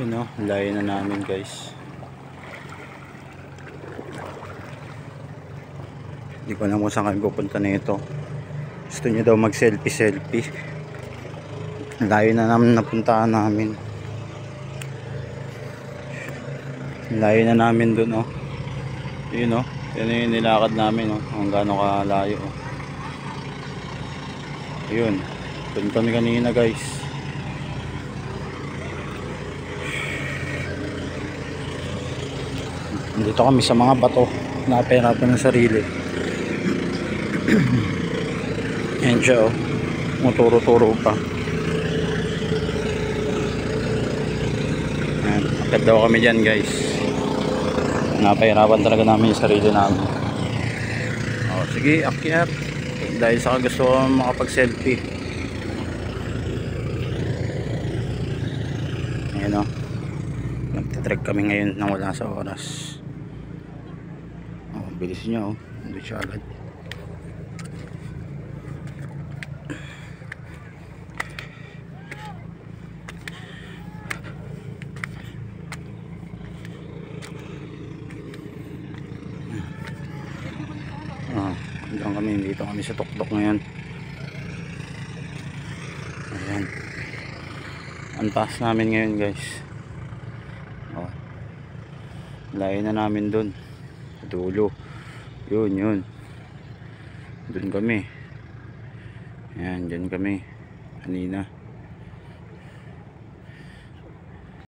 Yun o, layo na namin guys. Hindi ko alam kung saan kami pupunta na ito. Gusto nyo daw mag selfie. Layo na namin napuntaan namin. Layo na namin dun o. Yun o, yan yung nilakad namin o. Kung gaano kalayo o. Yun, dun kami kanina guys. Dito kami sa mga bato. Napahirapan ng sarili. Yan siya oh. Muturo-turo pa. Yan. Akit daw kami dyan guys. Napahirapan talaga namin yung sarili namin. Oh, sige, akyat. Dahil sa gusto ko makapag-selfie. Ayan o. Nagtitrek kami ngayon nang wala sa oras. Oh, bilis niya oh. Hindi siya agad. Dito kami sa tuktok ngayon. Ayan. Ang taas namin ngayon guys. Oh. Layo na namin dun sa dulo. Yun. Dun kami. Ayan, dyan kami kanina.